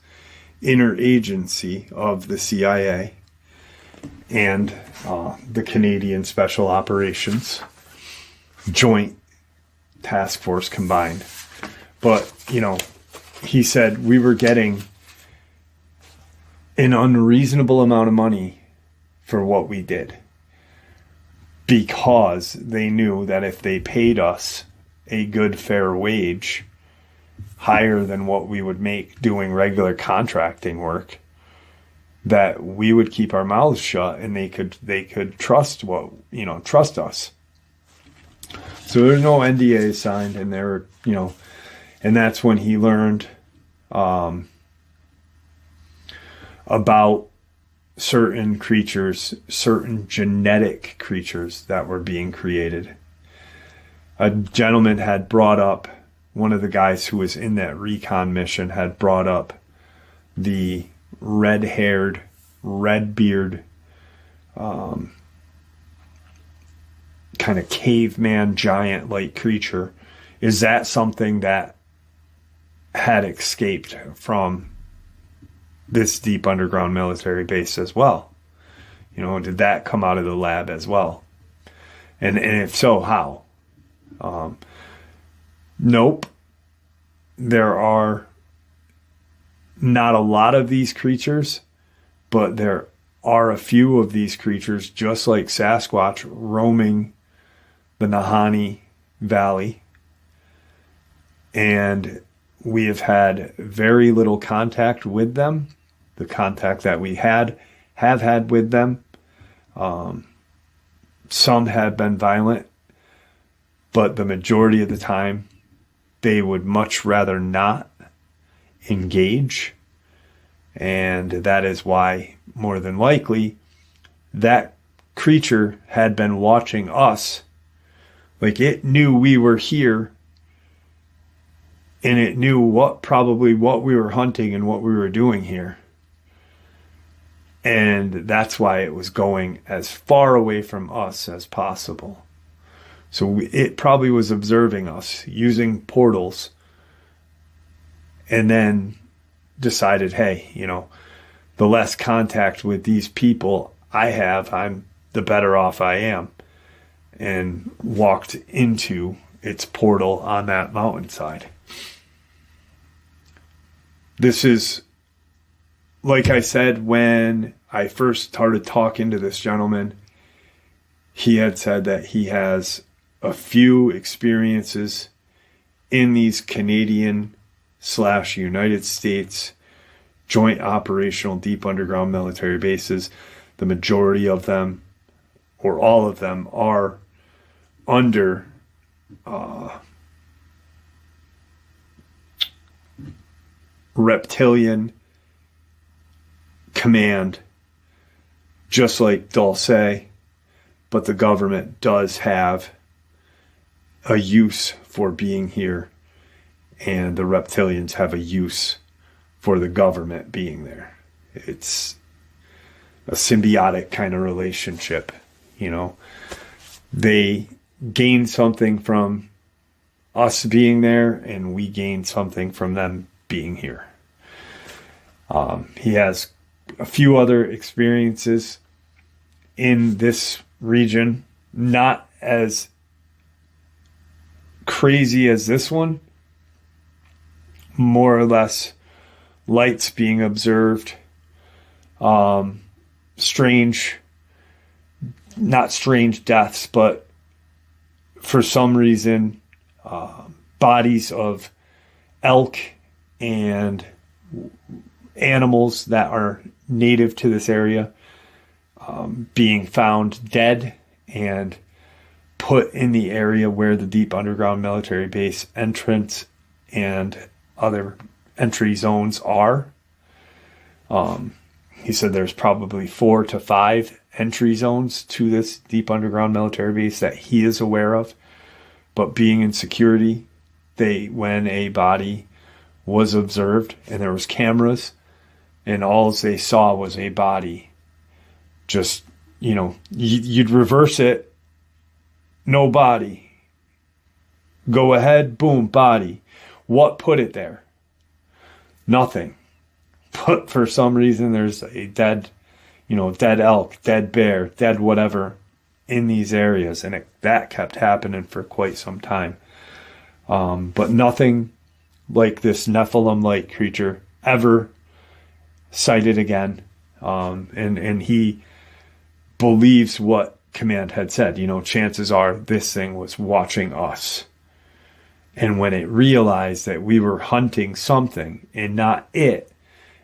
interagency of the CIA and the Canadian Special Operations Joint Task Force combined. But, he said we were getting an unreasonable amount of money for what we did because they knew that if they paid us a good, fair wage, higher than what we would make doing regular contracting work, that we would keep our mouths shut and they could trust trust us. So there's no NDA signed, and and that's when he learned about certain creatures, certain genetic creatures that were being created. A gentleman had brought up, one of the guys who was in that recon mission had brought up the red-haired, red-beard, kind of caveman giant-like creature. Is that something that had escaped from this deep underground military base as well? Did that come out of the lab as well? And if so, how? Nope. There are not a lot of these creatures, but there are a few of these creatures, just like Sasquatch, roaming the Nahanni Valley. And we have had very little contact with them. The contact that we have had with them. Some have been violent, but the majority of the time, they would much rather not engage. And that is why, more than likely, that creature had been watching us. Like, it knew we were here, and it knew probably what we were hunting and what we were doing here. And that's why it was going as far away from us as possible. So it probably was observing us using portals, and then decided, hey, the less contact with these people I have, the better off I am. And walked into its portal on that mountainside. This is, like I said, when I first started talking to this gentleman, he had said that he has a few experiences in these Canadian/United States joint operational deep underground military bases. The majority of them, or all of them, are under reptilian command, just like Dulce, but the government does have a use for being here, and the reptilians have a use for the government being there. It's a symbiotic kind of relationship, They gain something from us being there, and we gain something from them being here. He has a few other experiences in this region, not as crazy as this one. More or less lights being observed, strange, not strange deaths, but for some reason, bodies of elk and animals that are native to this area being found dead and put in the area where the deep underground military base entrance and other entry zones are. He said there's probably 4 to 5 entry zones to this deep underground military base that he is aware of. But being in security, when a body was observed and there was cameras, and all they saw was a body, just, you'd reverse it, no body. Go ahead, boom, body. What put it there? Nothing. But for some reason, there's a dead elk, dead bear, dead whatever in these areas. And that kept happening for quite some time. But nothing like this Nephilim-like creature ever sighted again. And he believes what Command had said. Chances are this thing was watching us. And when it realized that we were hunting something and not it,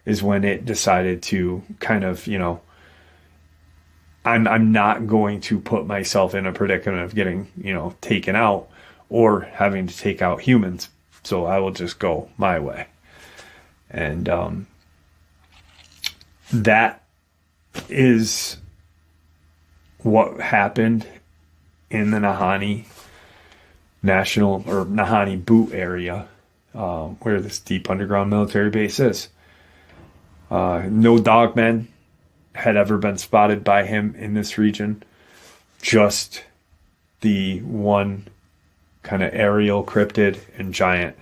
is when it decided to kind of, I'm not going to put myself in a predicament of getting, taken out or having to take out humans. So I will just go my way. And that is what happened in the Nahanni National or Nahanni Boot area, where this deep underground military base is. No Dogman had ever been spotted by him in this region. Just the one kind of aerial cryptid and giant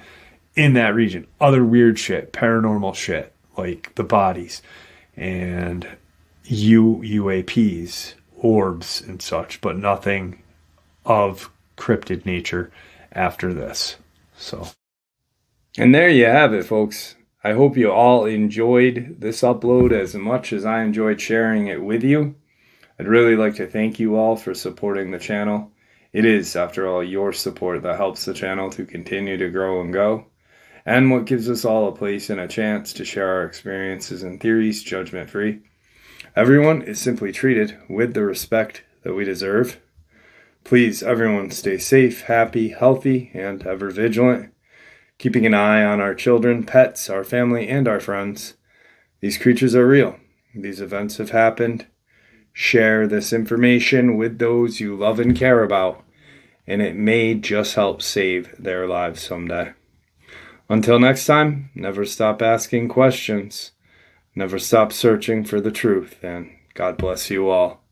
in that region. Other weird shit, paranormal shit, like the bodies and UAPs, orbs and such, but nothing of cryptid nature after this. So, and there you have it, folks. I hope you all enjoyed this upload as much as I enjoyed sharing it with you. I'd really like to thank you all for supporting the channel. It is, after all, your support that helps the channel to continue to grow and go, and what gives us all a place and a chance to share our experiences and theories judgment-free. Everyone is simply treated with the respect that we deserve. Please, everyone, stay safe, happy, healthy, and ever vigilant, keeping an eye on our children, pets, our family, and our friends. These creatures are real. These events have happened. Share this information with those you love and care about, and it may just help save their lives someday. Until next time, never stop asking questions. Never stop searching for the truth, and God bless you all.